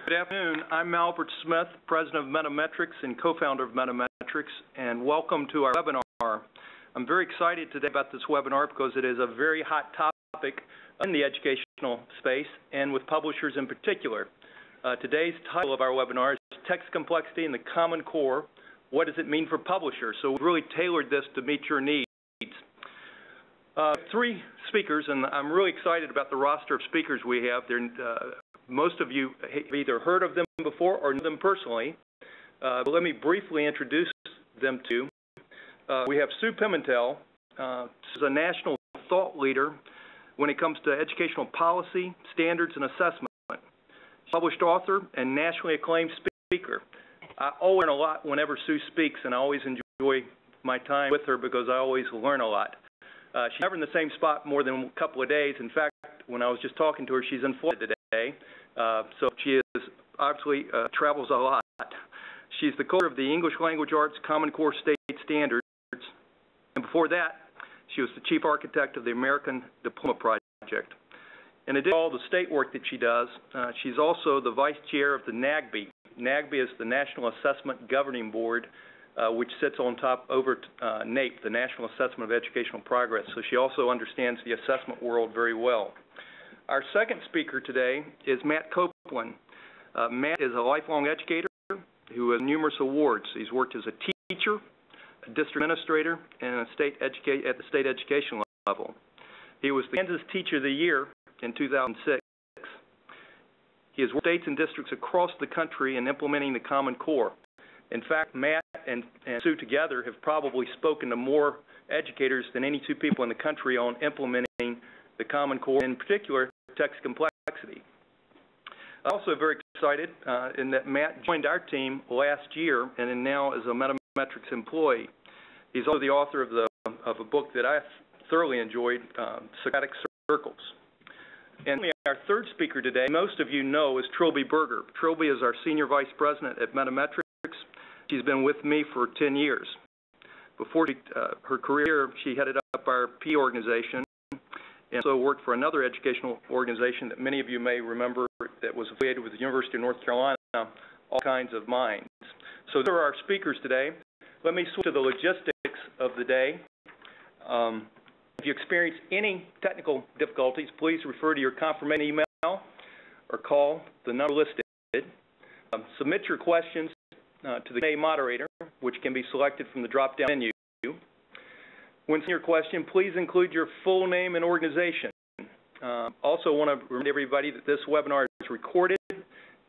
Good afternoon. I'm Malbert Smith, President of MetaMetrics and co-founder of MetaMetrics, and welcome to our webinar. I'm very excited today about this webinar because it is a very hot topic in the educational space and with publishers in particular. Today's title of our webinar is Text Complexity in the Common Core. What does it mean for publishers? So we've really tailored this to meet your needs. Three speakers, and I'm really excited about the roster of speakers we have. Most of you have either heard of them before or know them personally. But let me briefly introduce them to you. We have Sue Pimentel. She's a national thought leader when it comes to educational policy, standards, and assessment. She's a published author and nationally acclaimed speaker. I always learn a lot whenever Sue speaks, and I always enjoy my time with her because I always learn a lot. She's never in the same spot more than a couple of days. In fact, when I was just talking to her, she's in Florida today. So she is obviously travels a lot. She's the co-author of the English Language Arts Common Core State Standards. And before that, she was the chief architect of the American Diploma Project. In addition to all the state work that she does, she's also the vice chair of the NAGB. NAGB is the National Assessment Governing Board, which sits on top over NAEP, the National Assessment of Educational Progress. So she also understands the assessment world very well. Our second speaker today is Matt Copeland. Matt is a lifelong educator who has numerous awards. He's worked as a teacher, a district administrator, and at the state education level. He was the Kansas Teacher of the Year in 2006. He has worked with states and districts across the country in implementing the Common Core. In fact, Matt and Sue together have probably spoken to more educators than any two people in the country on implementing the Common Core, in particular, text complexity. I'm also very excited in that Matt joined our team last year and is now as a MetaMetrics employee. He's also the author of a book that I thoroughly enjoyed, Socratic Circles. And our third speaker today, most of you know, is Trilby Berger. Trilby is our Senior Vice President at MetaMetrics. She's been with me for 10 years. Before her career, she headed up our P organization and also worked for another educational organization that many of you may remember that was affiliated with the University of North Carolina, All Kinds of Minds. So there are our speakers today. Let me switch to the logistics of the day. If you experience any technical difficulties, please refer to your confirmation email or call the number listed. Submit your questions to the Q&A moderator, which can be selected from the drop-down menu. When sending your question, please include your full name and organization. Also want to remind everybody that this webinar is recorded and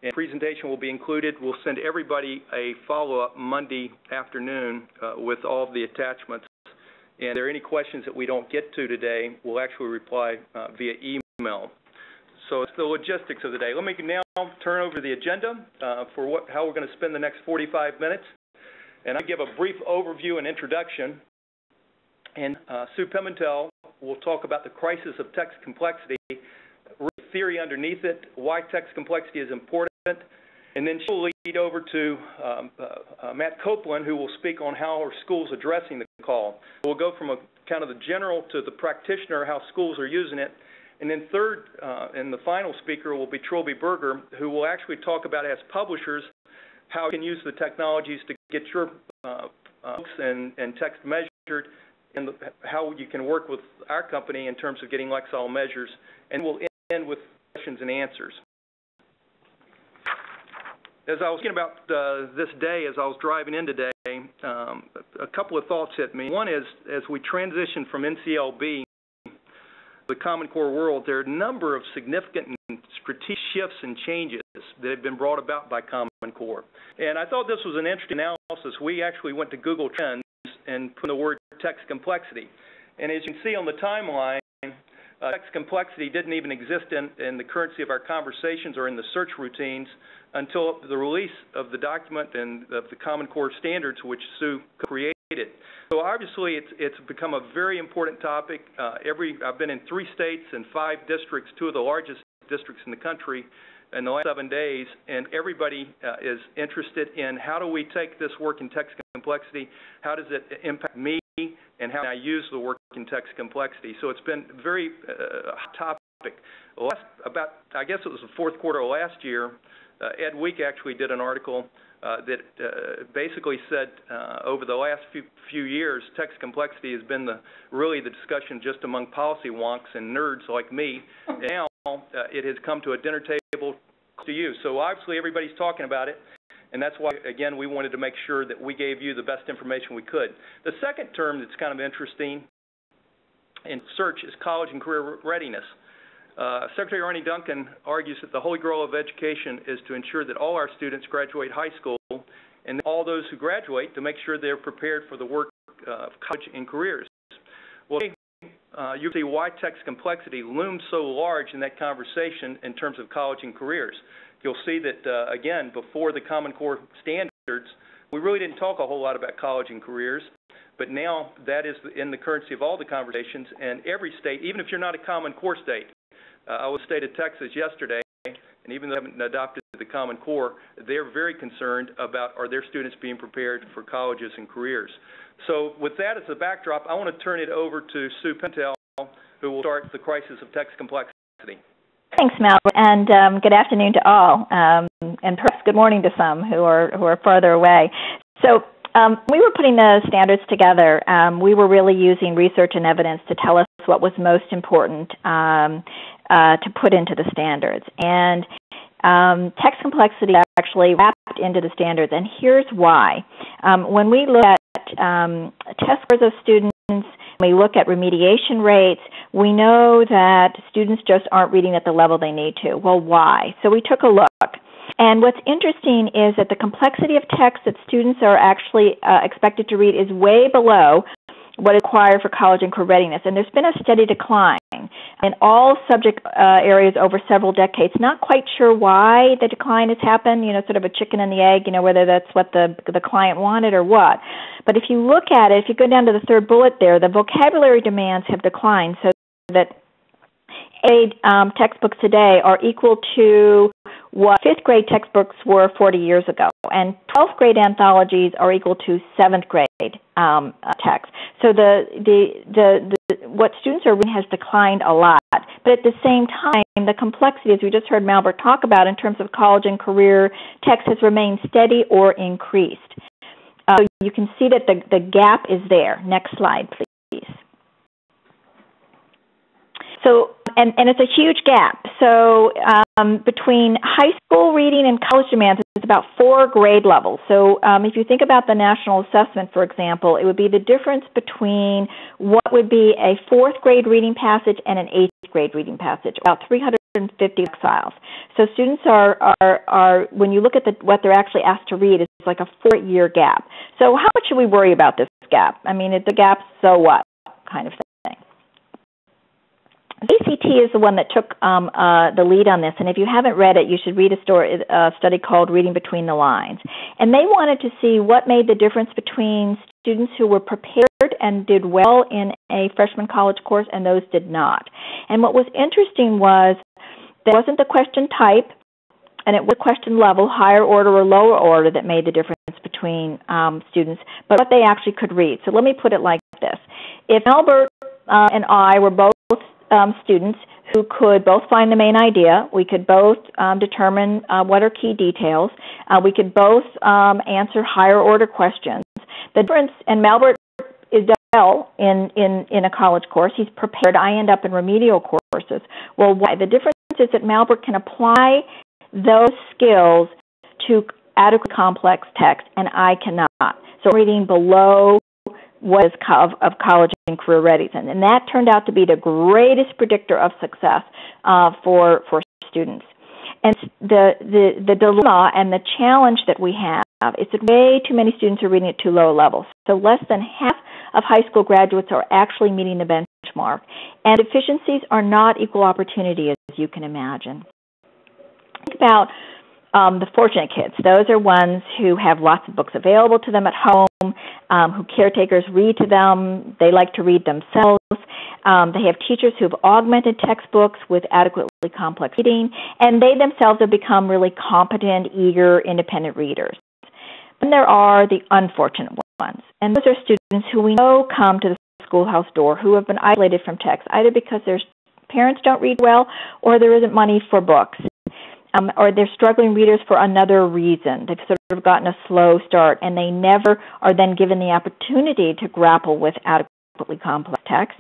the presentation will be included. We'll send everybody a follow-up Monday afternoon with all of the attachments. And if there are any questions that we don't get to today, we'll actually reply via email. So it's the logistics of the day. Let me now turn over the agenda for how we're going to spend the next 45 minutes. And I'll give a brief overview and introduction. And Sue Pimentel will talk about the crisis of text complexity, theory underneath it, why text complexity is important, and then she will lead over to Matt Copeland, who will speak on how our schools are addressing the call. We'll go from a kind of the general to the practitioner, how schools are using it. And then third, and the final speaker will be Trilby Berger, who will actually talk about, as publishers, how you can use the technologies to get your books and text measured, and how you can work with our company in terms of getting Lexile Measures. And we'll end with questions and answers. As I was thinking about this day, as I was driving in today, a couple of thoughts hit me. One is, as we transition from NCLB to the Common Core world, there are a number of significant and strategic shifts and changes that have been brought about by Common Core. And I thought this was an interesting analysis. We actually went to Google Trends and put in the word text complexity. And as you can see on the timeline, text complexity didn't even exist in the currency of our conversations or in the search routines until the release of the document and of the Common Core standards, which Sue created. So obviously, it's become a very important topic. I've been in 3 states and 5 districts, 2 of the largest districts in the country, in the last 7 days, and everybody is interested in how do we take this work in text complexity, how does it impact me, and how I use the work in text complexity. So it's been a very hot topic. I guess it was the 4th quarter of last year, Ed Week actually did an article that basically said over the last few years, text complexity has been really the discussion just among policy wonks and nerds like me. And now it has come to a dinner table to you. So obviously everybody's talking about it, and that's why, again, we wanted to make sure that we gave you the best information we could. The second term that's kind of interesting in search is college and career readiness. Secretary Arne Duncan argues that the holy grail of education is to ensure that all our students graduate high school, and all those who graduate to make sure they're prepared for the work of college and careers. Well, you see why text complexity looms so large in that conversation in terms of college and careers. You'll see that, again, before the Common Core standards, we really didn't talk a whole lot about college and careers, but now that is in the currency of all the conversations, and every state, even if you're not a Common Core state, I was in the state of Texas yesterday, and even though they haven't adopted the Common Core, they're very concerned about are their students being prepared for colleges and careers. So with that as a backdrop, I want to turn it over to Sue Pimentel, who will start the crisis of text complexity. Thanks, Malbert, and good afternoon to all, and perhaps good morning to some who are farther away. So we were putting the standards together. We were really using research and evidence to tell us what was most important to put into the standards. And text complexity actually wrapped into the standards, and here's why. When we look at test scores of students, we look at remediation rates, we know that students just aren't reading at the level they need to. Well, why? So we took a look. And what's interesting is that the complexity of text that students are actually expected to read is way below what is required for college and career readiness. And there's been a steady decline in all subject areas over several decades. Not quite sure why the decline has happened, sort of a chicken and the egg, whether that's what the client wanted or what. But if you look at it, if you go down to the third bullet there, the vocabulary demands have declined so that textbooks today are equal to what 5th grade textbooks were 40 years ago, and 12th grade anthologies are equal to 7th grade text. So what students are reading has declined a lot, but at the same time, the complexity, as we just heard Malbert talk about in terms of college and career text, has remained steady or increased. So you can see that the gap is there. Next slide, please. So, and it's a huge gap. So between high school reading and college demands, it's about 4 grade levels. So if you think about the national assessment, for example, it would be the difference between what would be a 4th grade reading passage and an 8th grade reading passage, about 350 Lexiles. So students are when you look at what they're actually asked to read, it's like a 4-year gap. So how much should we worry about this gap? I mean, the gap, so what kind of thing? ACT is the one that took the lead on this, and if you haven't read it, you should read a study called Reading Between the Lines. And they wanted to see what made the difference between students who were prepared and did well in a freshman college course and those did not. And what was interesting was that it wasn't the question type, and it was the question level, higher order or lower order, that made the difference between students, but what they actually could read. So let me put it like this. If Malbert and I were both students who could both find the main idea, we could both determine what are key details, we could both answer higher order questions. The difference, and Malbert is well in a college course, he's prepared, I end up in remedial courses. Well, why? The difference is that Malbert can apply those skills to adequate complex text, and I cannot. So reading below what is of college and career readiness, and that turned out to be the greatest predictor of success for students. And the dilemma and the challenge that we have is that way too many students are reading at too low levels. So less than half of high school graduates are actually meeting the benchmark, and deficiencies are not equal opportunity, as you can imagine. Think about the fortunate kids. Those are ones who have lots of books available to them at home, who caretakers read to them. They like to read themselves. They have teachers who have augmented textbooks with adequately complex reading, and they themselves have become really competent, eager, independent readers. Then there are the unfortunate ones, and those are students who we know come to the schoolhouse door who have been isolated from text, either because their parents don't read well or there isn't money for books. or they're struggling readers for another reason. They've sort of gotten a slow start, and they never are then given the opportunity to grapple with adequately complex text.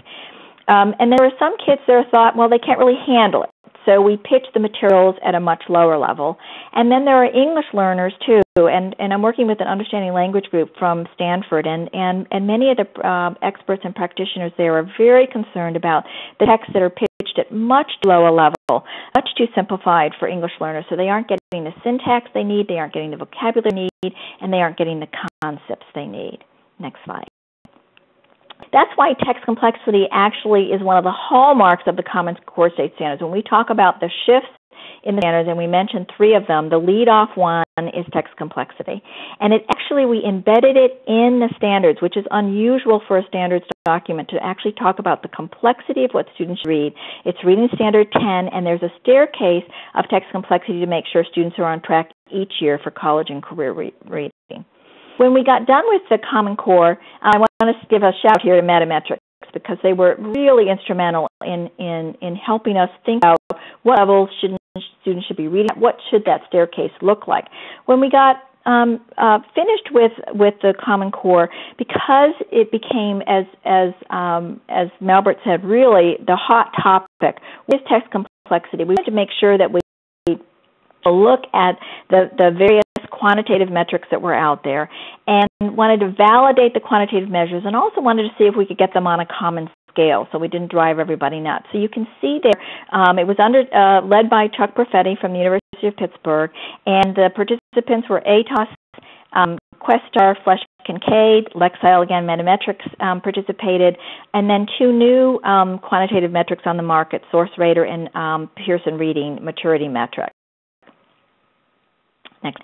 And there are some kids that are thought, well, they can't really handle it. So we pitch the materials at a much lower level. And then there are English learners, too, and I'm working with an understanding language group from Stanford, and many of the experts and practitioners there are very concerned about the texts that are pitched at much lower level, much too simplified for English learners. So they aren't getting the syntax they need, they aren't getting the vocabulary they need, and they aren't getting the concepts they need. Next slide. That's why text complexity actually is one of the hallmarks of the Common Core State Standards. When we talk about the shifts in the standards, and we mentioned 3 of them, the lead-off one is text complexity. And we embedded it in the standards, which is unusual for a standards document to actually talk about the complexity of what students read. It's reading standard 10, and there's a staircase of text complexity to make sure students are on track each year for college and career reading. When we got done with the Common Core, I want to give a shout here to MetaMetrics, because they were really instrumental in helping us think about what levels students should be reading, what should that staircase look like. When we got finished with the Common Core, because it became, as Malbert said, really the hot topic with text complexity, we wanted to make sure that we look at the various quantitative metrics that were out there, and wanted to validate the quantitative measures, and also wanted to see if we could get them on a common scale so we didn't drive everybody nuts. So you can see there, it was led by Chuck Perfetti from the University of Pittsburgh, and the participants were ATOS, Questar, Flesch Kincaid, Lexile, again, MetaMetrics participated, and then 2 new quantitative metrics on the market, SourceRater and Pearson Reading Maturity Metric. Next.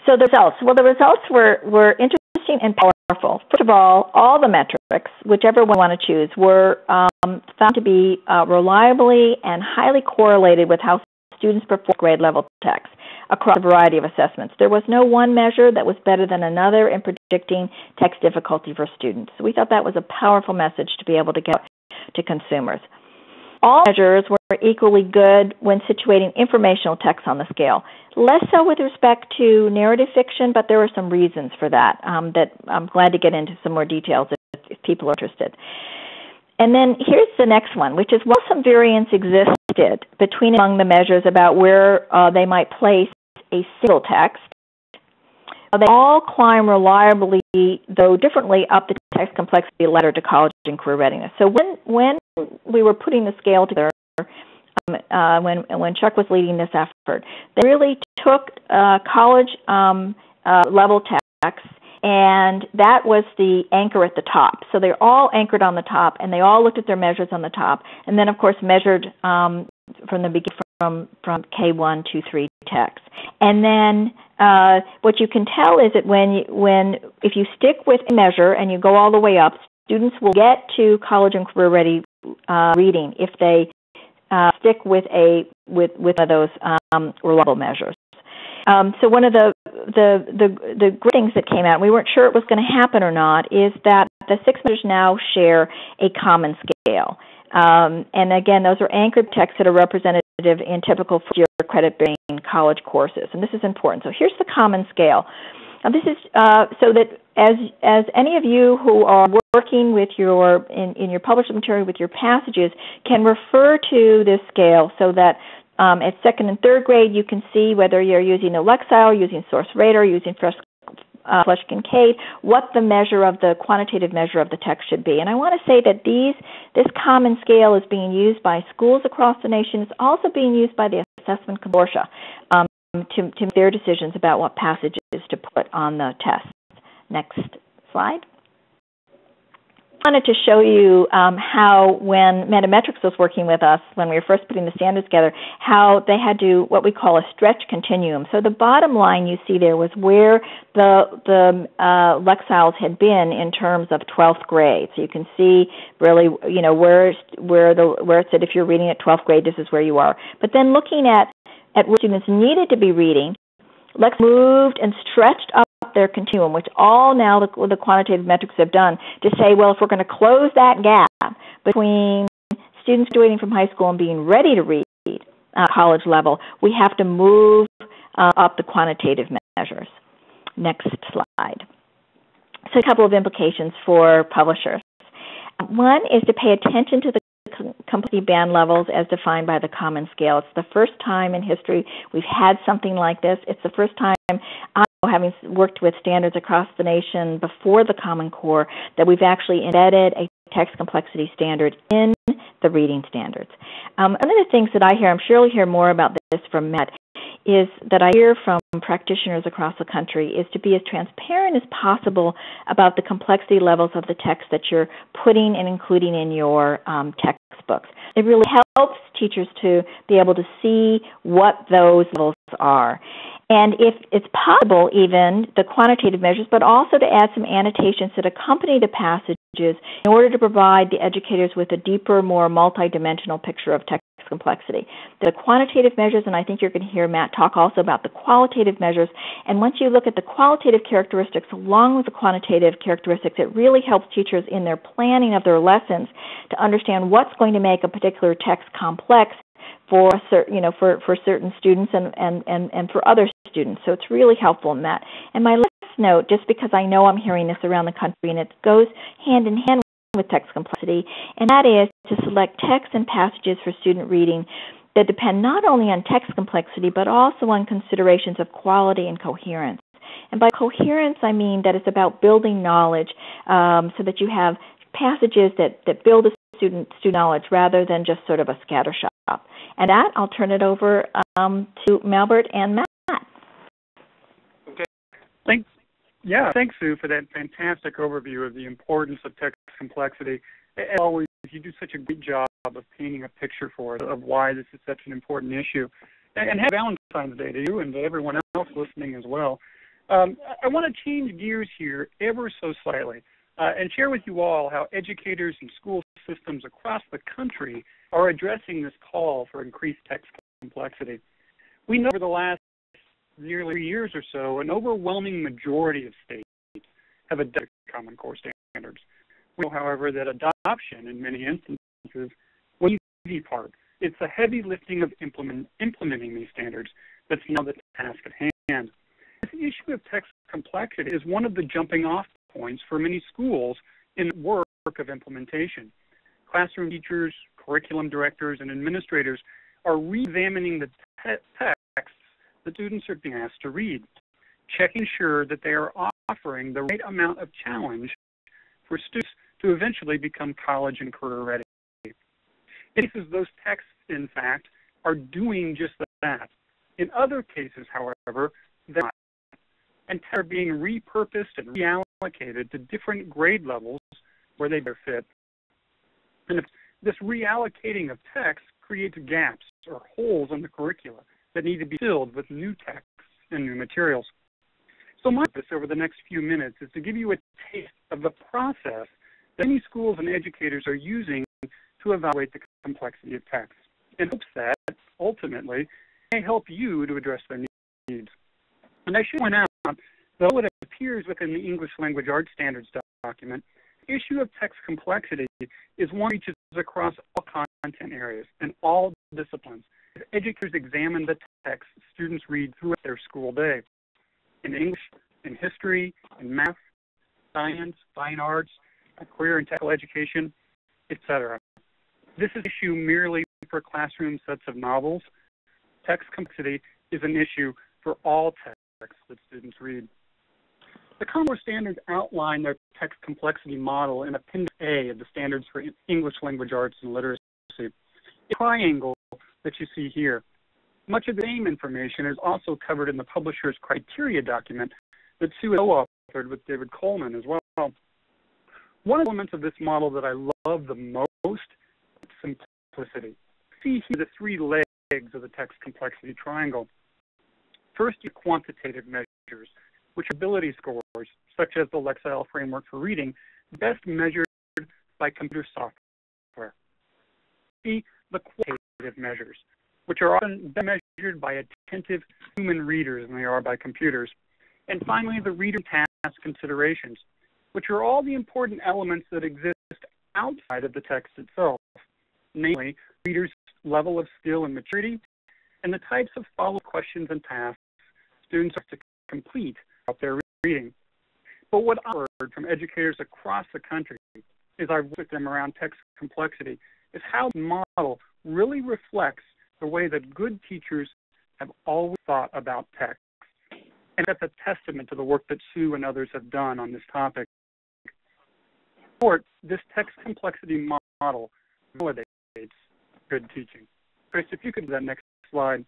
So the results. Well, the results were interesting and powerful. First of all the metrics, whichever one you want to choose, were found to be reliably and highly correlated with how students perform grade level text across a variety of assessments. There was no one measure that was better than another in predicting text difficulty for students. So we thought that was a powerful message to be able to get to consumers. All measures were equally good when situating informational text on the scale. Less so with respect to narrative fiction, but there were some reasons for that that I'm glad to get into some more details if people are interested. And then here's the next one, which is, while some variance existed among the measures about where they might place a single text, they all climb reliably, though differently, up the text complexity ladder to college and career readiness. So when we were putting the scale together, when Chuck was leading this effort, they really took college level texts, and that was the anchor at the top. So they're all anchored on the top, and they all looked at their measures on the top, and then, of course, measured from the beginning from K1 to 3 texts. And then what you can tell is that if you stick with a measure and you go all the way up, students will get to college and career ready reading if they stick with one of those reliable measures. So one of the great things that came out, we weren't sure it was going to happen or not, is that the 6 measures now share a common scale. And again, those are anchored texts that are representative in typical first-year credit-bearing college courses. And this is important. So here's the common scale. Now this is so that as any of you who are working with in your published material with your passages can refer to this scale, so that at 2nd and 3rd grade you can see whether you're using a Lexile, using SourceRater, using Flesch Kincaid, what the measure of the quantitative measure of the text should be. And I want to say that this common scale is being used by schools across the nation. It's also being used by the assessment consortia to make their decisions about what passages to put on the test. Next slide. I wanted to show you how, when MetaMetrics was working with us, when we were first putting the standards together, how they had to what we call a stretch continuum. So the bottom line you see there was where the Lexiles had been in terms of 12th grade. So you can see really, where it said if you're reading at 12th grade, this is where you are. But then looking at where students needed to be reading, Lex moved and stretched up their continuum, which all now the quantitative metrics have done, to say, well, if we're going to close that gap between students graduating from high school and being ready to read, college level, we have to move up the quantitative measures. Next slide. So a couple of implications for publishers. One is to pay attention to the complexity band levels as defined by the Common Scale. It's the first time in history we've had something like this. It's the first time, having worked with standards across the nation before the Common Core, that we've actually embedded a text complexity standard in the reading standards. One of the things that I hear, I'm sure you'll hear more about this from Matt, is that I hear from practitioners across the country is to be as transparent as possible about the complexity levels of the text that you're putting and including in your textbooks. It really helps teachers to be able to see what those levels are. And if it's possible, even the quantitative measures, but also to add some annotations that accompany the passages in order to provide the educators with a deeper, more multidimensional picture of text complexity. The quantitative measures, and I think you're going to hear Matt talk also about the qualitative measures, and once you look at the qualitative characteristics along with the quantitative characteristics, it really helps teachers in their planning of their lessons to understand what's going to make a particular text complex for certain students and for other students. So it's really helpful in that. And my last note, just because I know I'm hearing this around the country, and it goes hand in hand with text complexity, and that is to select texts and passages for student reading that depend not only on text complexity, but also on considerations of quality and coherence. And by coherence, I mean that it's about building knowledge so that you have passages that build a student knowledge rather than just sort of a scattershot. And that, I'll turn it over to Malbert and Matt. Okay. Thanks, Sue, for that fantastic overview of the importance of text complexity. As always, you do such a good job of painting a picture for us of why this is such an important issue. And happy Valentine's Day to you and to everyone else listening as well. I want to change gears here ever so slightly and share with you all how educators and school systems across the country are addressing this call for increased text complexity. We know over the last nearly 3 years or so, an overwhelming majority of states have adopted Common Core standards. We know, however, that adoption in many instances was the easy part. It's the heavy lifting of implementing these standards that's now the task at hand. This issue of text complexity is one of the jumping off points for many schools in the work of implementation. Classroom teachers, curriculum directors, and administrators are re-examining the texts the students are being asked to read, checking sure that they are offering the right amount of challenge for students to eventually become college and career ready. In cases, those texts, in fact, are doing just that. In other cases, however, they're not, and are being repurposed and reallocated to different grade levels where they better fit. And this reallocating of text creates gaps or holes in the curricula that need to be filled with new texts and new materials. So my purpose over the next few minutes is to give you a taste of the process that many schools and educators are using to evaluate the complexity of text, in hopes that, ultimately, may help you to address their needs. And I should point out, though it appears within the English Language Arts Standards document, the issue of text complexity is one that reaches across all content areas and all disciplines. Educators examine the text students read throughout their school day, in English, in history, in math, science, fine arts, career and technical education, etc. This is an issue merely for classroom sets of novels. Text complexity is an issue for all texts that students read. The Common Core standards outline their text complexity model in Appendix A of the Standards for English Language Arts and Literacy. A triangle that you see here. Much of the same information is also covered in the publisher's criteria document that Sue has co-authored with David Coleman as well. One of the elements of this model that I love the most is simplicity. See here the 3 legs of the text complexity triangle. First, your quantitative measures, which are ability scores, such as the Lexile Framework for Reading, best measured by computer software. See the qualitative measures, which are often better measured by attentive human readers than they are by computers. And finally, the reader task considerations, which are all the important elements that exist outside of the text itself, namely readers' level of skill and maturity and the types of follow-up questions and tasks students are to complete out their reading. But what I've heard from educators across the country as I've worked with them around text complexity is how the model really reflects the way that good teachers have always thought about text. And that's a testament to the work that Sue and others have done on this topic. In short, this text complexity model validates good teaching. Chris, if you could do that next slide.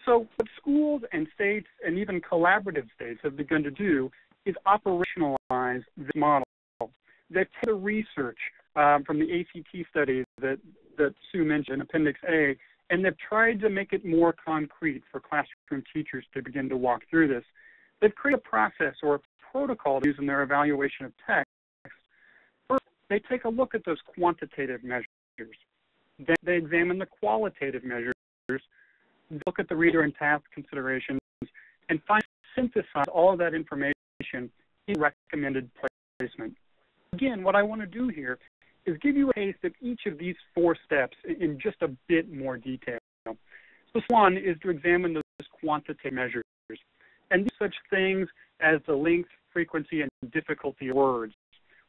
So what schools and states and even collaborative states have begun to do is operationalize this model. They've taken the research from the ACT study that Sue mentioned, Appendix A, and they've tried to make it more concrete for classroom teachers to begin to walk through this. They've created a process or a protocol to use in their evaluation of text. First, they take a look at those quantitative measures. Then they examine the qualitative measures, look at the reader and task considerations, and finally synthesize all of that information in recommended placement. Again, what I want to do here is give you a taste of each of these 4 steps in just a bit more detail. This one is to examine those quantitative measures, and such things as the length, frequency, and difficulty of words,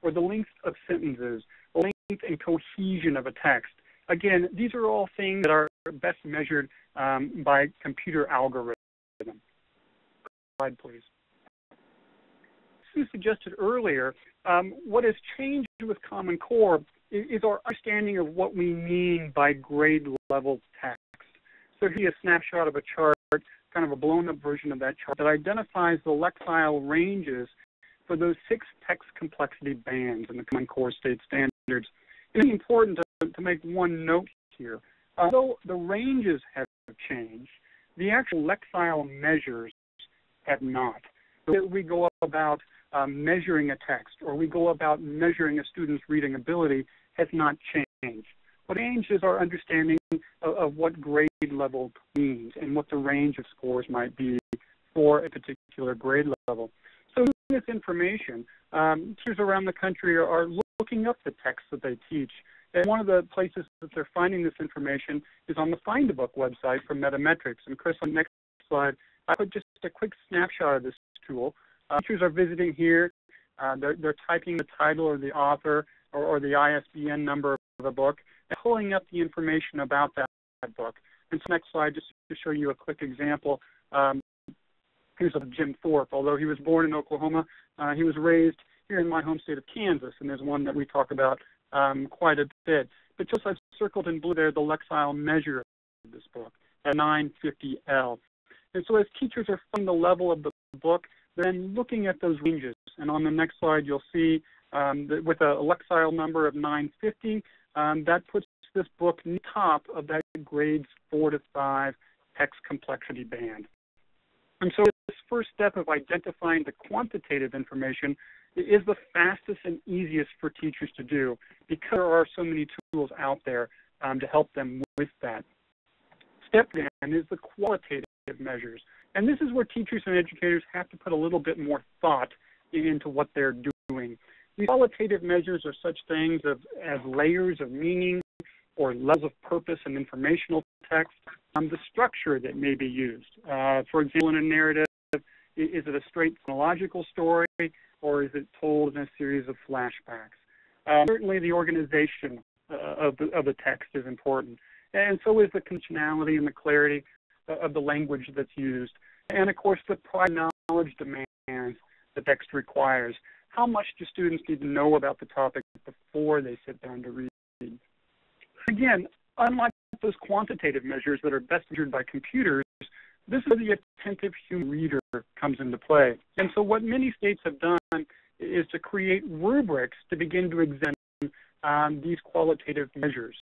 or the length of sentences, or length and cohesion of a text. Again, these are all things that are best measured by computer algorithms. Slide, please. Sue suggested earlier, what has changed with Common Core is our understanding of what we mean by grade level text. So here's a snapshot of a chart, kind of a blown up version of that chart that identifies the Lexile ranges for those 6 text complexity bands in the Common Core state standards. It's important to make one note here. Although the ranges have changed, the actual Lexile measures have not. So we go about measuring a text, or we go about measuring a student's reading ability, has not changed. What changed is our understanding of what grade level means and what the range of scores might be for a particular grade level. So this information, teachers around the country are looking up the text that they teach. And one of the places that they're finding this information is on the Find a Book website from MetaMetrics. And Chris, on the next slide, I put just a quick snapshot of this tool. Teachers are visiting here. They're typing the title or the author or the ISBN number of a book and pulling up the information about that book. And so next slide, just to show you a quick example. Here's Jim Thorpe. Although he was born in Oklahoma, he was raised here in my home state of Kansas, and there's one that we talk about quite a bit. But just I've circled in blue there the Lexile measure of this book at 950L. And so as teachers are finding the level of the book, they're then looking at those ranges. And on the next slide, you'll see that with a Lexile number of 950, that puts this book near the top of that grades 4 to 5 text complexity band. And so this first step of identifying the quantitative information is the fastest and easiest for teachers to do because there are so many tools out there to help them with that. Step then is the qualitative measures. And this is where teachers and educators have to put a little bit more thought into what they're doing. These qualitative measures are such things as layers of meaning or levels of purpose in informational text, the structure that may be used. For example, in a narrative, is it a straight chronological story, or is it told in a series of flashbacks? Certainly the organization of the text is important, and so is the conventionality and the clarity of the language that's used. And of course, the prior knowledge demands the text requires. How much do students need to know about the topic before they sit down to read? Again, unlike those quantitative measures that are best measured by computers, this is where the attentive human reader comes into play. And so what many states have done is to create rubrics to begin to examine these qualitative measures.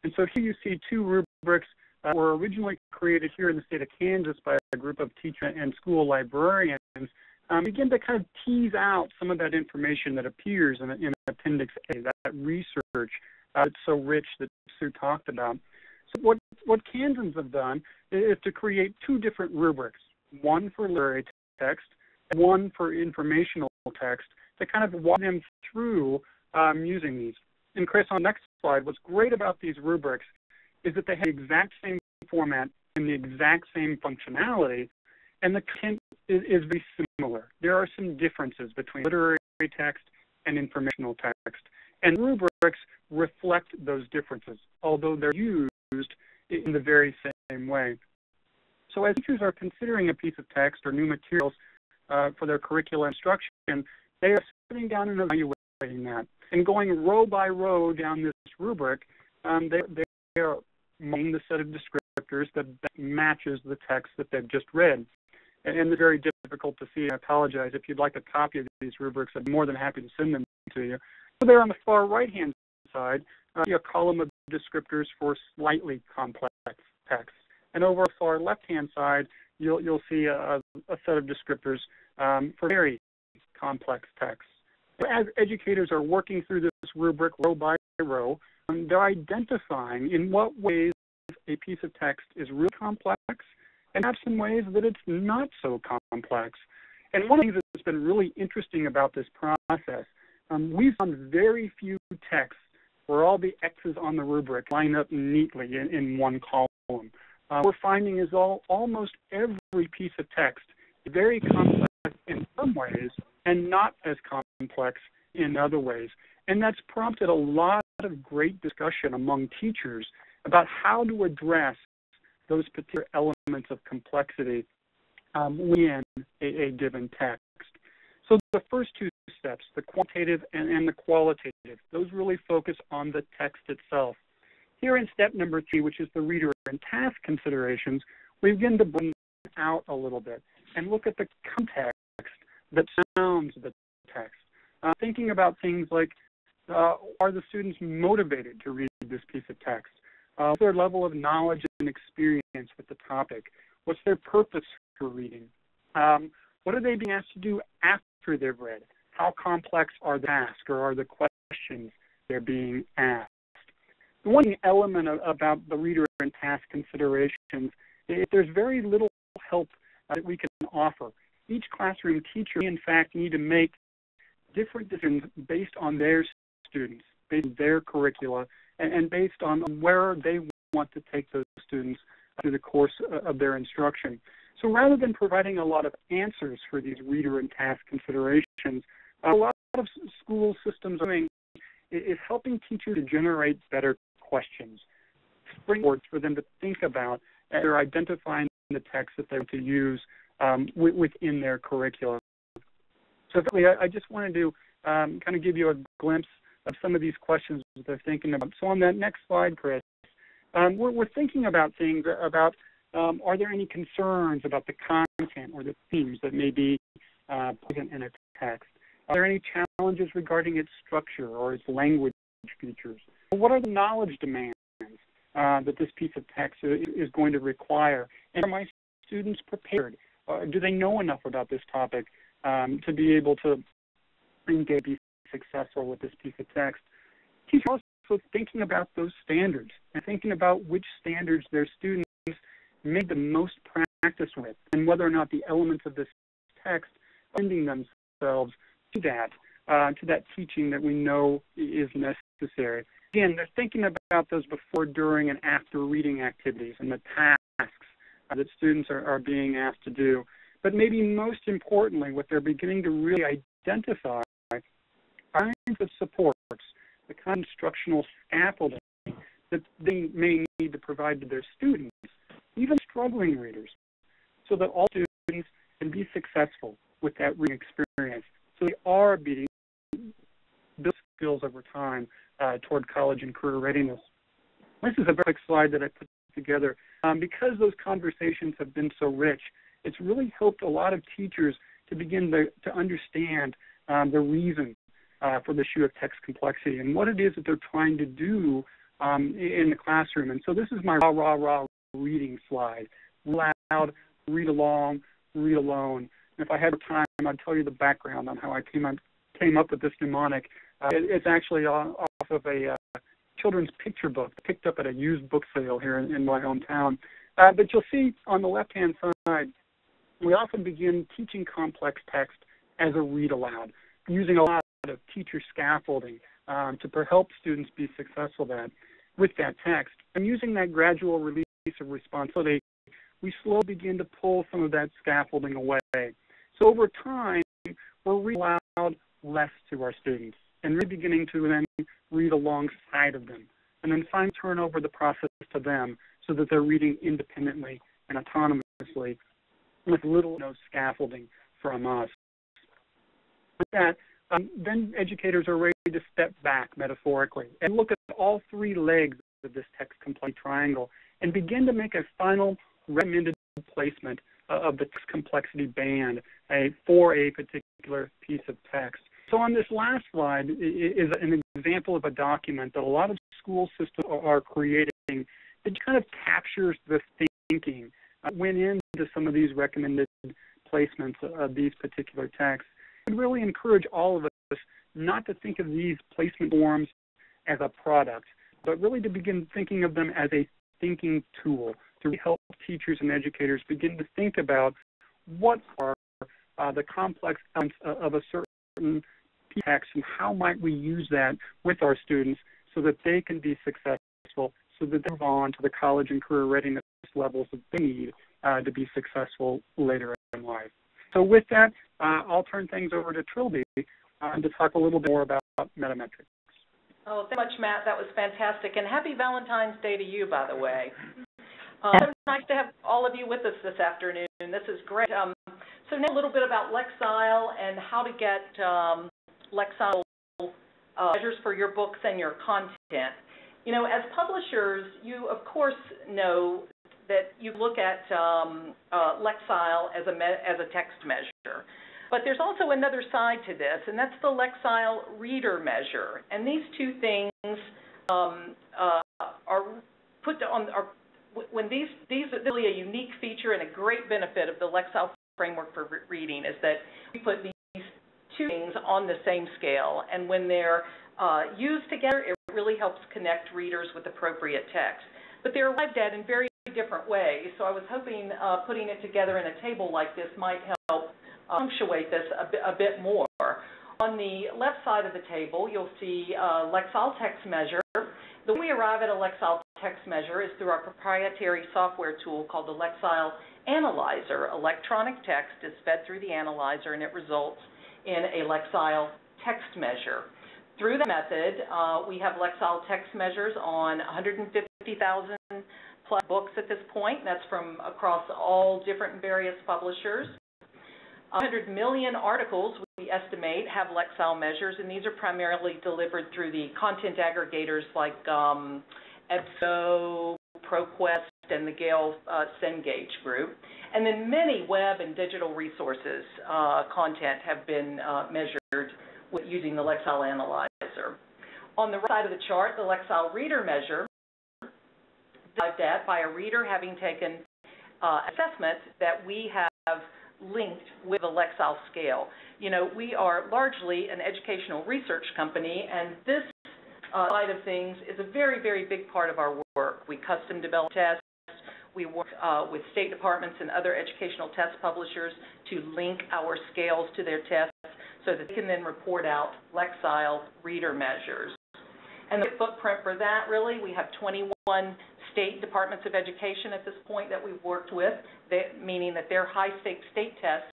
And so here you see 2 rubrics that were originally created here in the state of Kansas by a group of teacher and school librarians, begin to kind of tease out some of that information that appears in Appendix A, that research that's so rich that Sue talked about. So what Kansans have done is to create 2 different rubrics, one for literary text and one for informational text, to kind of walk them through using these. And Chris, on the next slide, what's great about these rubrics is that they have the exact same format the exact same functionality, and the content is very similar. There are some differences between literary text and informational text, and rubrics reflect those differences, although they're used in the very same way. So as teachers are considering a piece of text or new materials for their curricular instruction, they are sitting down and evaluating that. And going row by row down this rubric, they are marking the set of descriptors that matches the text that they've just read. And it's very difficult to see. I apologize. If you'd like a copy of these rubrics, I'd be more than happy to send them to you. So there on the far right-hand side, you see a column of descriptors for slightly complex text. And over the far left-hand side, you'll see a set of descriptors for very complex text. As educators are working through this rubric row by row, they're identifying in what ways a piece of text is really complex and have some ways that it's not so complex. And one of the things that's been really interesting about this process, we've found very few texts where all the X's on the rubric line up neatly in one column. We're finding is almost every piece of text is very complex in some ways and not as complex in other ways. And that's prompted a lot of great discussion among teachers about how to address those particular elements of complexity within a given text. So the first two steps, the quantitative and the qualitative, those really focus on the text itself. Here in step number 3, which is the reader and task considerations, we begin to bring out a little bit and look at the context that surrounds the text. Thinking about things like, are the students motivated to read this piece of text? What's their level of knowledge and experience with the topic? What's their purpose for reading? What are they being asked to do after they've read? How complex are the tasks or are the questions they're being asked? The one element about the reader and task considerations is there's very little help that we can offer. Each classroom teacher, in fact, need to make different decisions based on their students, based on their curricula, and based on where they want to take those students through the course of their instruction. So rather than providing a lot of answers for these reader and task considerations, a lot of school systems are doing is helping teachers to generate better questions, springboards for them to think about as they're identifying the text that they're to use within their curriculum. So I just wanted to kind of give you a glimpse of some of these questions that they're thinking about. So on that next slide, Chris, we're thinking about things about, are there any concerns about the content or the themes that may be present in a text? Are there any challenges regarding its structure or its language features? What are the knowledge demands that this piece of text is going to require? And are my students prepared? Do they know enough about this topic to be able to engage, be successful with this piece of text? Teachers are also thinking about those standards and thinking about which standards their students make the most practice with and whether or not the elements of this text are lending themselves to that teaching that we know is necessary. Again, they're thinking about those before, during, and after reading activities and the tasks that students are being asked to do. But maybe most importantly, what they're beginning to really identify are kinds of supports, the kind of instructional scaffolding that they may need to provide to their students, even struggling readers, so that all students can be successful with that reading experience. So they are building skills over time toward college and career readiness. This is a very quick slide that I put together. Because those conversations have been so rich, it's really helped a lot of teachers to begin to understand the reason for the issue of text complexity and what it is that they're trying to do in the classroom. And so this is my rah reading slide. Loud, read along, read alone. And if I had time, I'd tell you the background on how I came up with this mnemonic. It's actually off of a children's picture book picked up at a used book sale here in my hometown. But you'll see on the left-hand side, we often begin teaching complex text as a read aloud, using a lot of teacher scaffolding to help students be successful with that text, and using that gradual release of responsibility we slowly begin to pull some of that scaffolding away. So over time, we're reading aloud less to our students and really beginning to then read alongside of them, and then finally turn over the process to them so that they're reading independently and autonomously with little or no scaffolding from us. With that, then educators are ready to step back metaphorically and look at all three legs of this text complexity triangle and begin to make a final recommended placement of the text complexity band for a particular piece of text. So on this last slide is an example of a document that a lot of school systems are creating that kind of captures the thinking went into some of these recommended placements of these particular texts. I would really encourage all of us not to think of these placement forms as a product, but really to begin thinking of them as a thinking tool to help teachers and educators begin to think about what are the complex elements of a certain text and how might we use that with our students so that they can be successful, so that they move on to the college and career readiness levels that they need to be successful later in life. So with that, I'll turn things over to Trilby to talk a little bit more about MetaMetrics. Oh, thank you so much, Matt. That was fantastic. And happy Valentine's Day to you, by the way. So nice to have all of you with us this afternoon. This is great. So now a little bit about Lexile and how to get Lexile measures for your books and your content. You know, as publishers, you, of course, know that you look at Lexile as a text measure. But there's also another side to this, and that's the Lexile reader measure. And these two things are put on, when these are really a unique feature and a great benefit of the Lexile framework for reading is that we put these two things on the same scale. And when they're used together, it really helps connect readers with appropriate text. But they're arrived at in very different ways. So I was hoping putting it together in a table like this might help punctuate this a bit more. On the left side of the table, you'll see Lexile text measure. The way we arrive at a Lexile text measure is through our proprietary software tool called the Lexile Analyzer. Electronic text is fed through the analyzer, and it results in a Lexile text measure. Through the method, we have Lexile text measures on 150,000 plus books at this point. That's from across all different and various publishers. 100 million articles, we estimate, have Lexile measures, and these are primarily delivered through the content aggregators like EBSCO, ProQuest, and the Gale Cengage group. And then many web and digital resources content have been measured using the Lexile Analyzer. On the right side of the chart, the Lexile reader measure arrived at by a reader having taken assessment that we have linked with the Lexile scale. You know, we are largely an educational research company, and this side of things is a very, very big part of our work. We custom develop tests. We work with state departments and other educational test publishers to link our scales to their tests so that they can then report out Lexile reader measures. And the footprint for that, really, we have 21 state departments of education at this point that we've worked with, meaning that they're high-stakes state tests.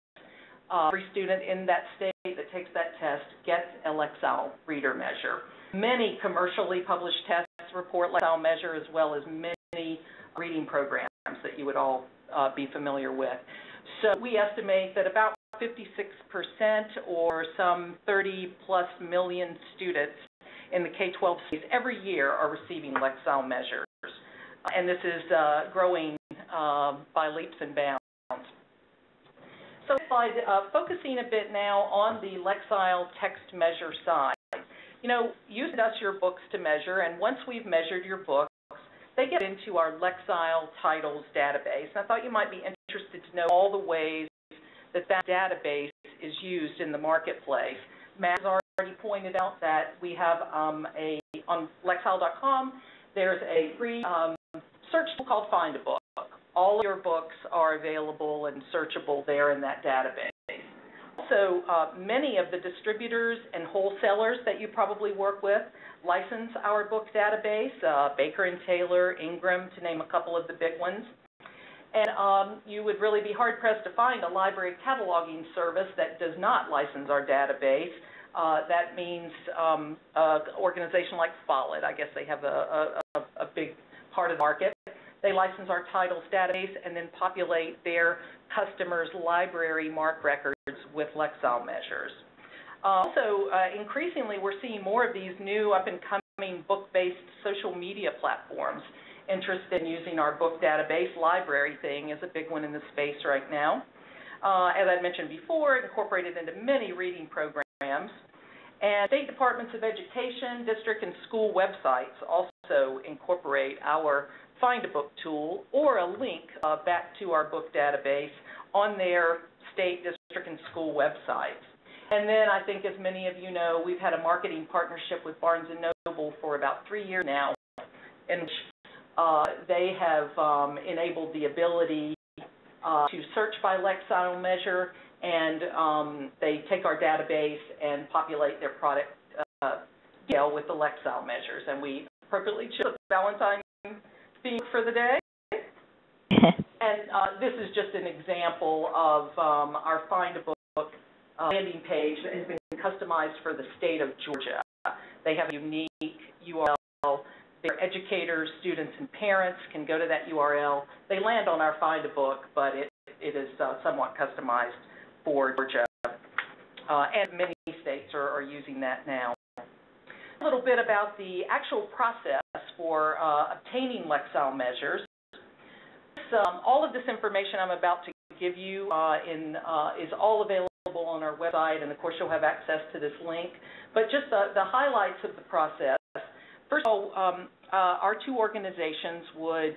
Every student in that state that takes that test gets a Lexile reader measure. Many commercially published tests report Lexile measure, as well as many reading programs that you would all be familiar with. So we estimate that about 56% or some 30-plus million students in the K-12 space every year are receiving Lexile measures. And this is growing by leaps and bounds. So focusing a bit now on the Lexile text measure side. You know, you send us your books to measure, and once we've measured your books, they get into our Lexile titles database. And I thought you might be interested to know all the ways that that database is used in the marketplace. Matt has already pointed out that we have on Lexile.com, there's a free search tool called Find a Book. All of your books are available and searchable there in that database. Also, many of the distributors and wholesalers that you probably work with license our book database, Baker & Taylor, Ingram, to name a couple of the big ones. And you would really be hard-pressed to find a library cataloging service that does not license our database. That means an organization like Follett. I guess they have a big part of the market. They license our titles database and then populate their customers' library MARC records with Lexile Measures. Also, increasingly, we're seeing more of these new up-and-coming book-based social media platforms interested in using our book database. Library thing is a big one in the space right now. As I mentioned before, incorporated into many reading programs. And state departments of education, district, and school websites also incorporate our Find a Book tool or a link back to our book database on their state, district, and school websites. And then I think, as many of you know, we've had a marketing partnership with Barnes & Noble for about 3 years now, in which they have enabled the ability to search by Lexile Measure, and they take our database and populate their product detail with the Lexile Measures. And we appropriately chose Valentine's theme for the day. And this is just an example of our Find a Book landing page that has been customized for the state of Georgia. They have a unique URL. Their educators, students, and parents can go to that URL. They land on our Find a Book, but it is somewhat customized for Georgia. And many states are using that now. A little bit about the actual process for obtaining Lexile Measures. All of this information I'm about to give you is all available on our website, and of course you'll have access to this link. But just the highlights of the process. First of all, our two organizations would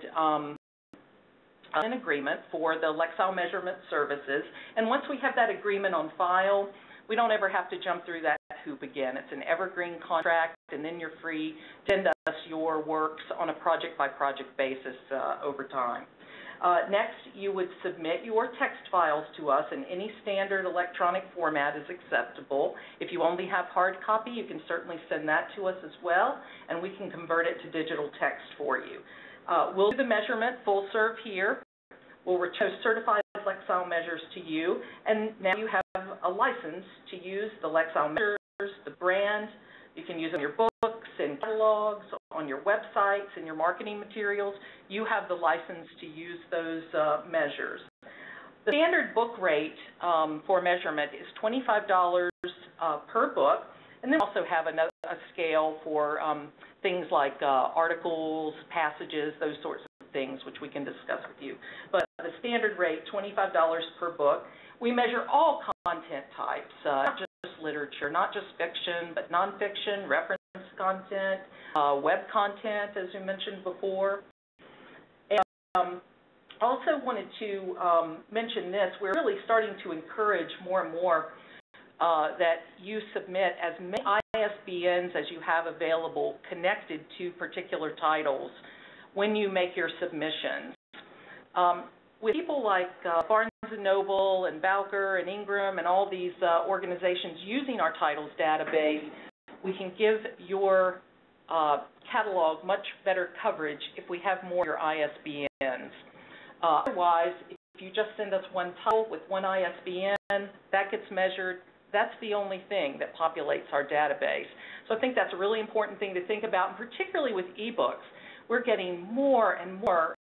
an agreement for the Lexile measurement services, and once we have that agreement on file, we don't ever have to jump through that hoop again. It's an evergreen contract, and then you're free to send us your works on a project-by-project basis over time. Next, you would submit your text files to us in any standard electronic format is acceptable. If you only have hard copy, you can certainly send that to us as well, and we can convert it to digital text for you. We'll do the measurement full serve here. We'll return certified Lexile Measures to you, and now you have a license to use the Lexile Measures, the brand. You can use it on your books and catalogs, on your websites and your marketing materials. You have the license to use those measures. The standard book rate for measurement is $25 per book, and then we also have a scale for things like articles, passages, those sorts of things, which we can discuss with you. But the standard rate, $25 per book. We measure all content types, not just literature, not just fiction, but nonfiction, reference content, web content, as you mentioned before. And also wanted to mention this. We're really starting to encourage more and more that you submit as many ISBNs as you have available connected to particular titles when you make your submissions. With people like Barnes & Noble and Berger and Ingram and all these organizations using our titles database, we can give your catalog much better coverage if we have more of your ISBNs. Otherwise, if you just send us one title with one ISBN, that gets measured. That's the only thing that populates our database. So I think that's a really important thing to think about, and particularly with ebooks. We're getting more and more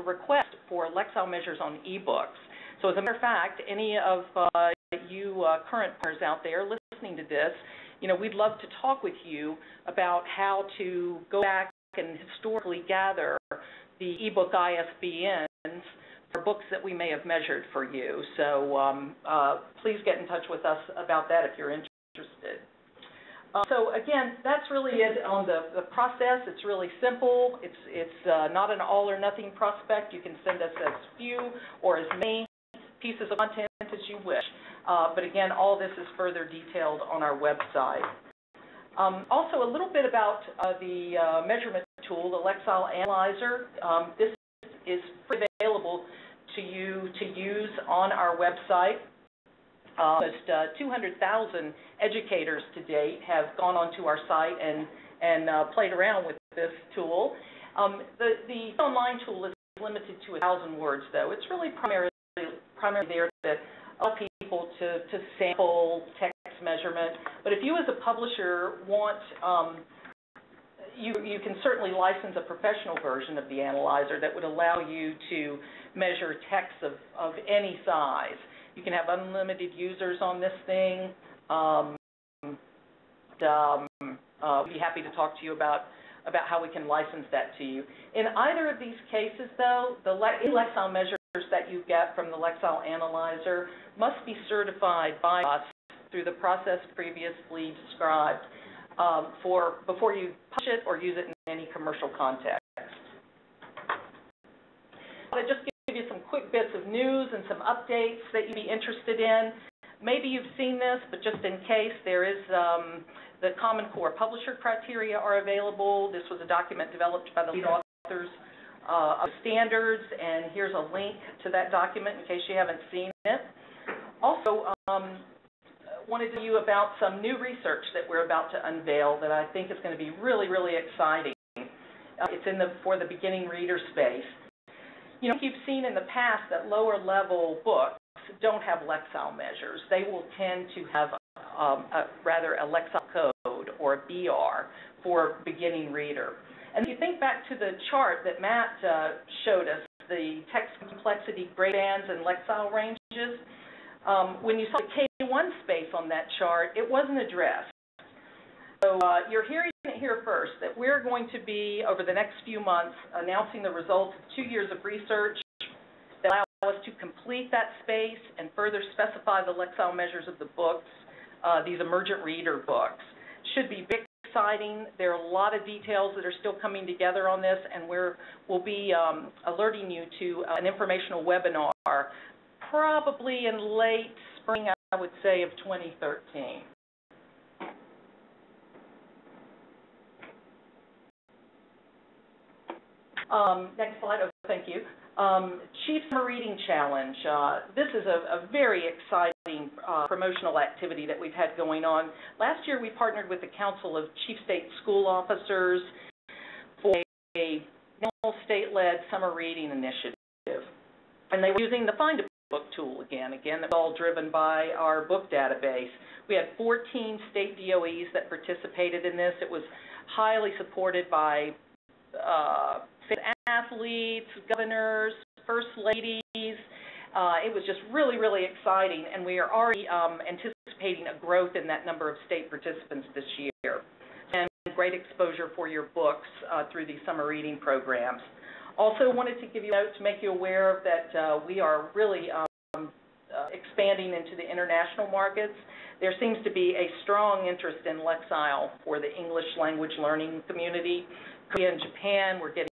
requests for Lexile Measures on ebooks. So as a matter of fact, any of you current partners out there listening to this, we'd love to talk with you about how to go back and historically gather the ebook ISBNs for books that we may have measured for you. So please get in touch with us about that if you're interested. So again, that's really it on the process. It's really simple. It's not an all or nothing prospect. You can send us as few or as many pieces of content as you wish. But again, all this is further detailed on our website. Also, a little bit about the measurement tool, the Lexile Analyzer. This is free available to you to use on our website. Almost 200,000 educators to date have gone onto our site and played around with this tool. The online tool is limited to 1,000 words, though. It's really primarily there to allow people to sample text measurement. But if you as a publisher want, you can certainly license a professional version of the analyzer that would allow you to measure text of any size. You can have unlimited users on this thing. We'd be happy to talk to you about how we can license that to you. In either of these cases, though, the Lexile Measures that you get from the Lexile Analyzer must be certified by us through the process previously described before you publish it or use it in any commercial context. I'll just give you some quick bits of news and some updates that you'd be interested in. Maybe you've seen this, but just in case, there is the Common Core publisher criteria are available. This was a document developed by the lead authors of standards, and here's a link to that document in case you haven't seen it. Also, wanted to tell you about some new research that we're about to unveil that I think is going to be really, really exciting. It's for the beginning reader space. You know, you've seen in the past that lower level books don't have Lexile measures. They will tend to have rather a Lexile code or a BR for beginning reader. And if you think back to the chart that Matt showed us, the text complexity grade bands and Lexile ranges, when you saw the K1 space on that chart, it wasn't addressed. So you're hearing it here first, that we're going to be, over the next few months, announcing the results of 2 years of research that allow us to complete that space and further specify the Lexile measures of the books, these emergent reader books. Should be very exciting. There are a lot of details that are still coming together on this, and we'll be alerting you to an informational webinar probably in late spring, I would say, of 2013. Next slide. Oh, thank you. Chief Summer Reading Challenge. This is a very exciting promotional activity that we've had going on. Last year we partnered with the Council of Chief State School Officers for a national state-led summer reading initiative. And they were using the Find a Book tool again, that was all driven by our book database. We had 14 state DOEs that participated in this. It was highly supported by athletes, governors, first ladies. It was just really, really exciting, and we are already anticipating a growth in that number of state participants this year, and great exposure for your books through these summer reading programs. Also wanted to give you a note to make you aware that we are really expanding into the international markets. There seems to be a strong interest in Lexile for the English language learning community. Korea and Japan, we're getting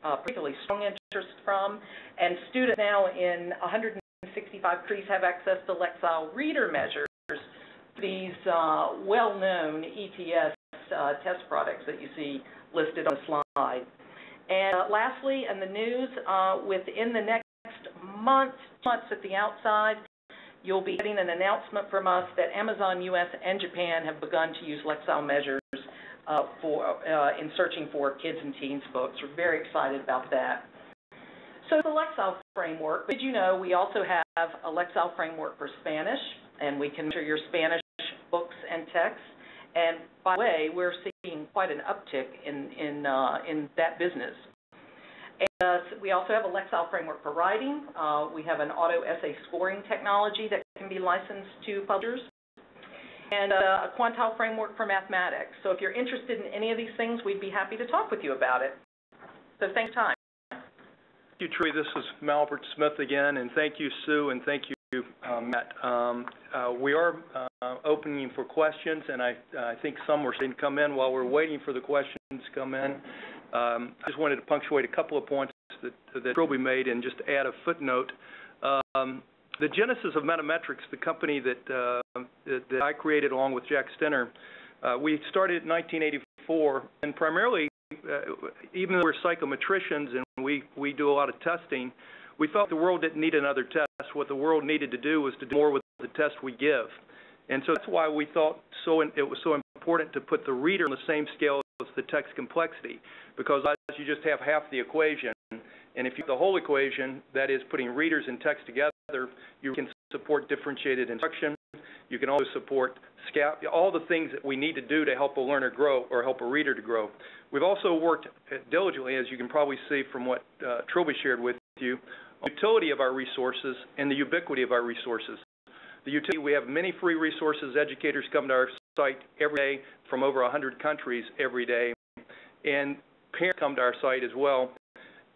particularly strong interest from, and students now in 165 countries have access to Lexile reader measures, these well-known ETS test products that you see listed on the slide. And lastly, in the news, within the next months at the outside, you'll be getting an announcement from us that Amazon US and Japan have begun to use Lexile measures in searching for kids and teens books. We're very excited about that. So the Lexile Framework, did you know we also have a Lexile Framework for Spanish, and we can measure your Spanish books and texts. And by the way, we're seeing quite an uptick in that business. And we also have a Lexile Framework for Writing. We have an auto essay scoring technology that can be licensed to publishers, and a Quantile Framework for Mathematics. So if you're interested in any of these things, we'd be happy to talk with you about it. So thanks for your time. Thank you, Tree. This is Malbert Smith again, and thank you, Sue, and thank you, Matt. We are opening for questions, and I think some were starting to come in. While we're waiting for the questions to come in, I just wanted to punctuate a couple of points that Trilby made and just add a footnote. The genesis of MetaMetrics, the company that I created along with Jack Stenner, we started in 1984, and primarily, even though we're psychometricians and we do a lot of testing, we felt the world didn't need another test. What the world needed to do was to do more with the test we give. And so that's why we thought it was so important to put the reader on the same scale as the text complexity, because you just have half the equation. And if you the whole equation, that is putting readers and text together, you can support differentiated instruction. You can also support all the things that we need to do to help a learner grow or help a reader to grow. We've also worked diligently, as you can probably see from what Trilby shared with you, on the utility of our resources and the ubiquity of our resources. The utility, we have many free resources. Educators come to our site every day from over 100 countries every day, and parents come to our site as well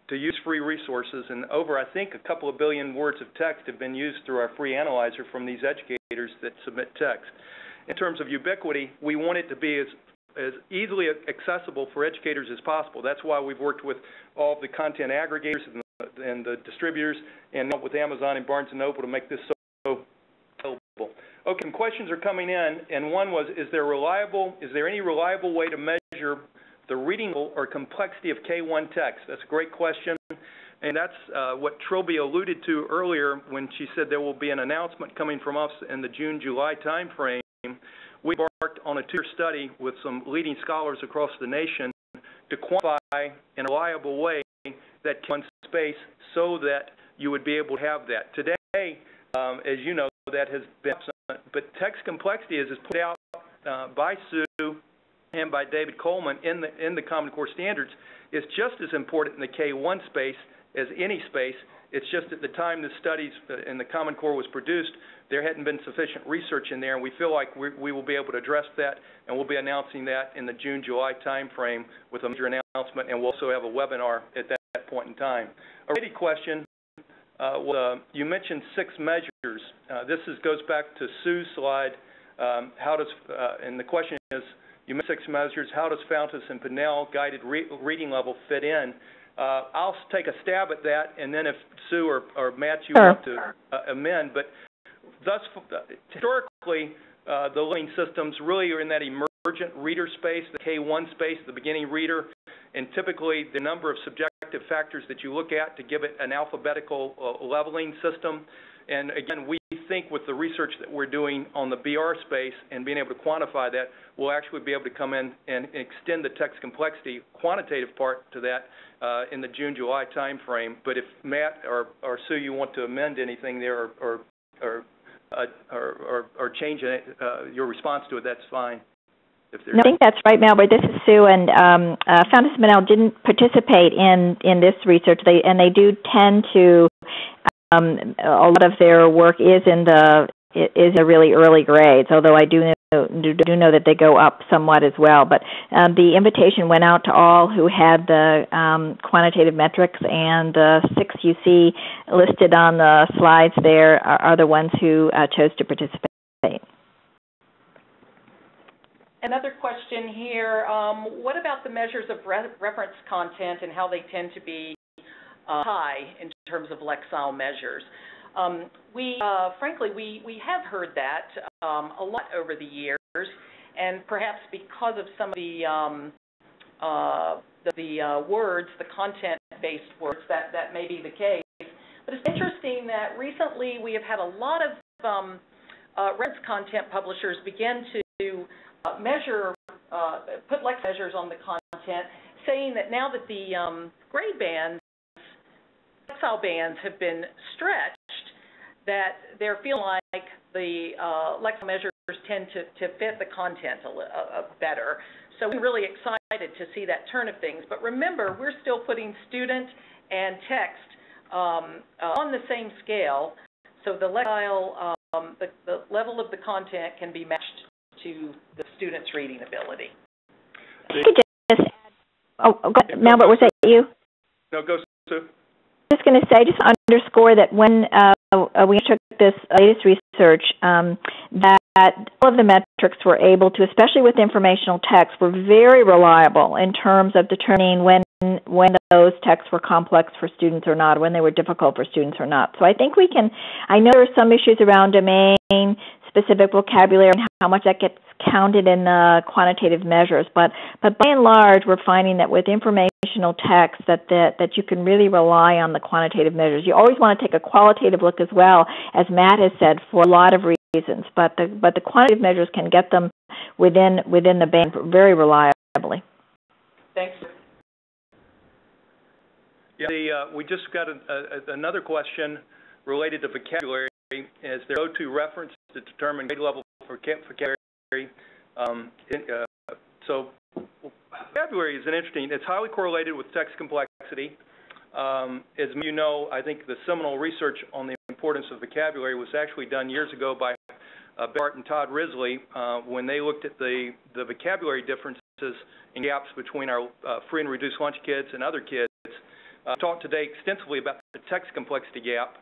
to use free resources, and over, I think, a couple of billion words of text have been used through our free analyzer from these educators that submit text. In terms of ubiquity, we want it to be as easily accessible for educators as possible. That's why we've worked with all of the content aggregators and the distributors, and with Amazon and Barnes & Noble to make this so available. Okay, some questions are coming in, and one was, is there any reliable way to measure the reading level or complexity of K-1 text? That's a great question, and that's what Trilby alluded to earlier when she said there will be an announcement coming from us in the June-July time frame. We embarked on a two-year study with some leading scholars across the nation to quantify in a reliable way that K-1 space so that you would be able to have that. Today, as you know, that has been absent, but text complexity, as is put out by Sue and by David Coleman in the Common Core Standards, is just as important in the K-1 space as any space. It's just at the time the studies in the Common Core was produced, there hadn't been sufficient research in there, and we feel like we will be able to address that, and we'll be announcing that in the June-July time frame with a major announcement, and we'll also have a webinar at that point in time. A related question, you mentioned 6 measures. This goes back to Sue's slide. And the question is, you mentioned 6 measures. How does Fountas and Pimentel guided reading level fit in? I'll take a stab at that, and then if Sue or Matt, you want to amend. But historically, the learning systems really are in that emergent reader space, the K-1 space, the beginning reader, and typically the number of subjective factors that you look at to give it an alphabetical leveling system. And again, we think with the research that we're doing on the BR space and being able to quantify that, we'll actually be able to come in and extend the text complexity quantitative part to that in the June-July time frame. But if Matt or Sue, you want to amend anything there or change your response to it, that's fine. No, I think that's right, Malbert. This is Sue, and Fountas and Pimentel didn't participate in this research. They do tend to. A lot of their work is in the really early grades, although I do know that they go up somewhat as well. But the invitation went out to all who had the quantitative metrics, and the 6 you see listed on the slides there are the ones who chose to participate. Another question here, what about the measures of reference content and how they tend to be high in terms of Lexile measures? Frankly, we have heard that a lot over the years, and perhaps because of some of the words, the content-based words, that may be the case. But it's interesting that recently we have had a lot of reference content publishers begin to measure, put Lexile measures on the content, saying that now that the grade bands, Lexile bands have been stretched, that they're feeling like the Lexile measures tend to fit the content better. So we're really excited to see that turn of things. But remember, we're still putting student and text on the same scale, so the Lexile, the level of the content can be matched to the student's reading ability. Malbert, was that you? No, go, Sue. I was going to say, just to underscore that when we took this latest research, that all of the metrics were able to, especially with informational text, were very reliable in terms of determining when those texts were complex for students or not, when they were difficult for students or not. So I think we can, I know there are some issues around domain, specific vocabulary, and how much that gets counted in the quantitative measures, but by and large, we're finding that with informational text that you can really rely on the quantitative measures. You always want to take a qualitative look as well, as Matt has said, for a lot of reasons, but the quantitative measures can get them within the band very reliably. Thanks. Yeah, we just got another question related to vocabulary. Is there a go-to reference to determine grade level for vocabulary? So vocabulary is it's highly correlated with text complexity. As you know, I think the seminal research on the importance of vocabulary was actually done years ago by Berger and Todd Risley when they looked at the vocabulary differences and gaps between our free and reduced lunch kids and other kids. Talked today extensively about the text complexity gap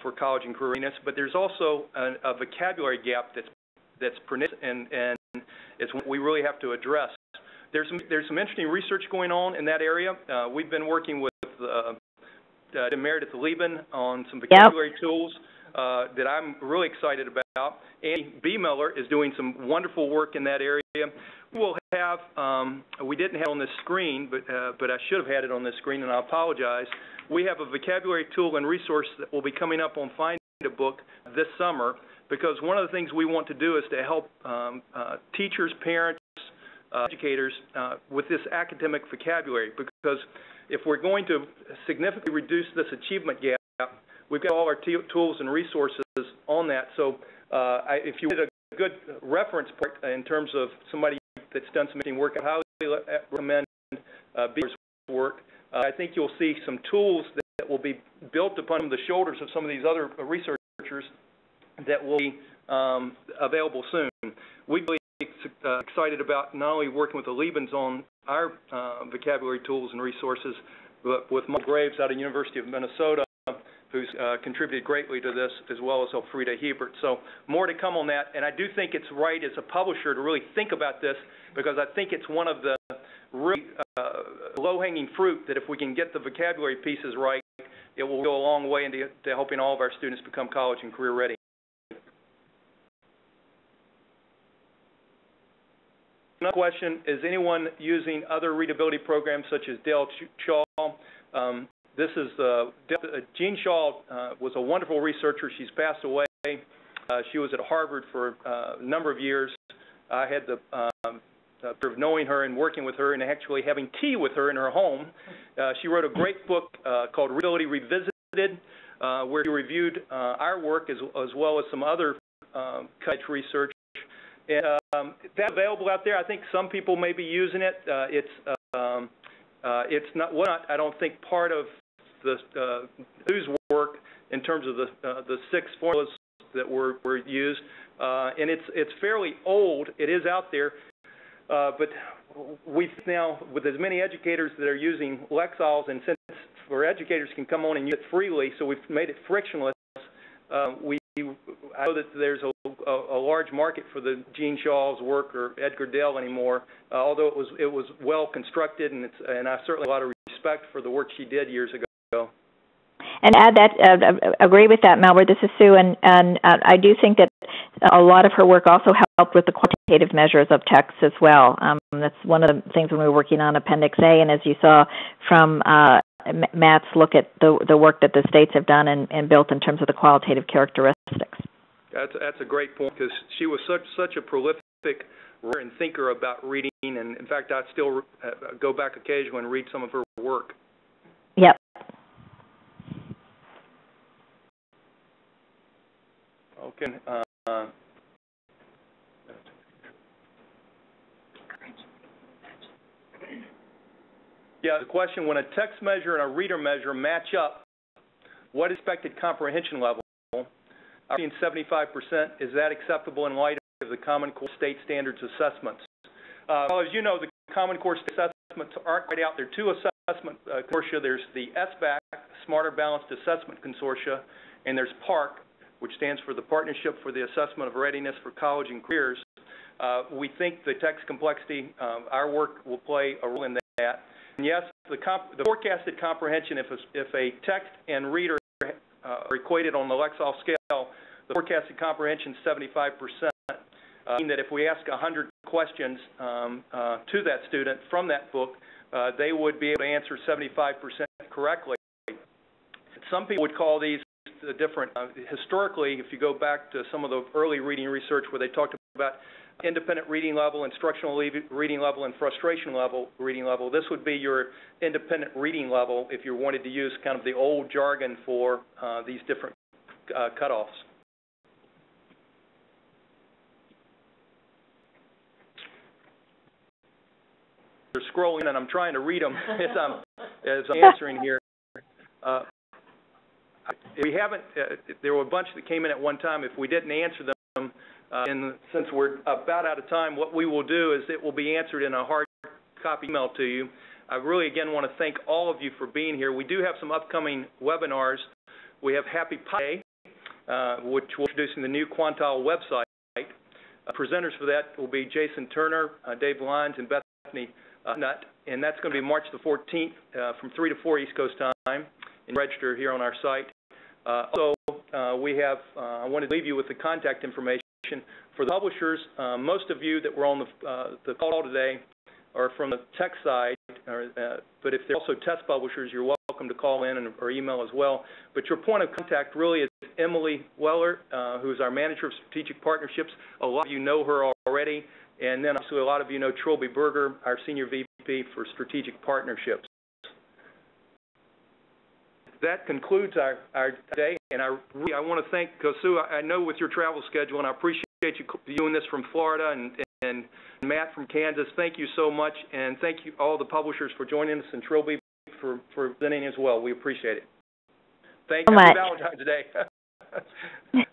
for college and career readiness, but there's also a vocabulary gap that's pernicious, and it's what we really have to address. There's some interesting research going on in that area. We've been working with Meredith Lieben on some vocabulary tools that I'm really excited about. Andy B. Miller is doing some wonderful work in that area. We will have, we didn't have it on this screen, but I should have had it on this screen, and I apologize. We have a vocabulary tool and resource that will be coming up on Find a Book this summer, because one of the things we want to do is to help teachers, parents, educators with this academic vocabulary, because if we're going to significantly reduce this achievement gap, we've got all our tools and resources on that. So if you need a good reference point in terms of somebody that's done some interesting work, I highly recommend Berger's work. I think you'll see some tools that will be built upon the shoulders of some of these other researchers that will be available soon. We're really excited about not only working with the Liebens on our vocabulary tools and resources, but with Mark Graves out of the University of Minnesota, who's contributed greatly to this, as well as Elfrida Hebert. So more to come on that, and I do think it's right as a publisher to really think about this, because I think it's one of the really low-hanging fruit that if we can get the vocabulary pieces right, it will go a long way into helping all of our students become college and career ready. Another question, is anyone using other readability programs such as Dale Shaw? This is Jean Shaw was a wonderful researcher. She's passed away. She was at Harvard for a number of years. I had the pleasure of knowing her and working with her and actually having tea with her in her home. She wrote a great book called Readability Revisited, where she reviewed our work as well as some other college research. And that's available out there. I think some people may be using it. It's not, I don't think, part of the news work in terms of the 6 formulas that were used, and it's fairly old. It is out there, but we've now, with as many educators that are using Lexiles, and since where educators can come on and use it freely, so we've made it frictionless. I know that there's a large market for the Jean Shaw's work or Edgar Dale anymore, although it was well constructed, and I certainly have a lot of respect for the work she did years ago. And add that, agree with that, Malbert. This is Sue, and I do think that a lot of her work also helped with the qualitative measures of text as well. That's one of the things when we were working on Appendix A, and as you saw from Matt's look at the work that the states have done and built in terms of the qualitative characteristics. That's a great point, because she was such a prolific writer and thinker about reading, and in fact, I still go back occasionally and read some of her work. Yep. Okay. Yeah, the question, when a text measure and a reader measure match up, what expected comprehension level? I've seen 75%. Is that acceptable in light of the Common Core State Standards assessments? Well, as you know, the Common Core State assessments aren't quite out. There are 2 assessment consortia. There's the SBAC, Smarter Balanced Assessment Consortia, and there's PARC, which stands for the Partnership for the Assessment of Readiness for College and Careers. We think the text complexity, our work will play a role in that. And yes, the forecasted comprehension, if a text and reader are equated on the Lexile scale, the forecasted comprehension is 75%, meaning that if we ask 100 questions to that student from that book, they would be able to answer 75% correctly. Some people would call these different. Historically, if you go back to some of the early reading research where they talked about independent reading level, instructional reading level, and frustration level reading level. This would be your independent reading level if you wanted to use kind of the old jargon for these different cutoffs. They're scrolling, and I'm trying to read them as I'm answering here. We haven't. There were a bunch that came in at one time. If we didn't answer them, and since we're about out of time, what we will do is it will be answered in a hard copy email to you. I really, again, want to thank all of you for being here. We do have some upcoming webinars. We have Happy Pi Day, which will be introducing the new Quantile website. Presenters for that will be Jason Turner, Dave Lyons, and Bethany Nutt, and that's going to be March the 14th from 3 to 4 East Coast time, and register here on our site. Also, we have, I wanted to leave you with the contact information for the publishers. Most of you that were on the call today are from the tech side, but if they're also test publishers, you're welcome to call in or email as well. But your point of contact really is Emily Weller, who's our Manager of Strategic Partnerships. A lot of you know her already. And then obviously a lot of you know Trilby Berger, our Senior VP for Strategic Partnerships. That concludes our day, and I want to thank Sue. I know with your travel schedule, and I appreciate you doing this from Florida, and Matt from Kansas. Thank you so much, and thank you all the publishers for joining us, and Trilby for presenting as well. We appreciate it. Thank you. Happy Valentine's Day.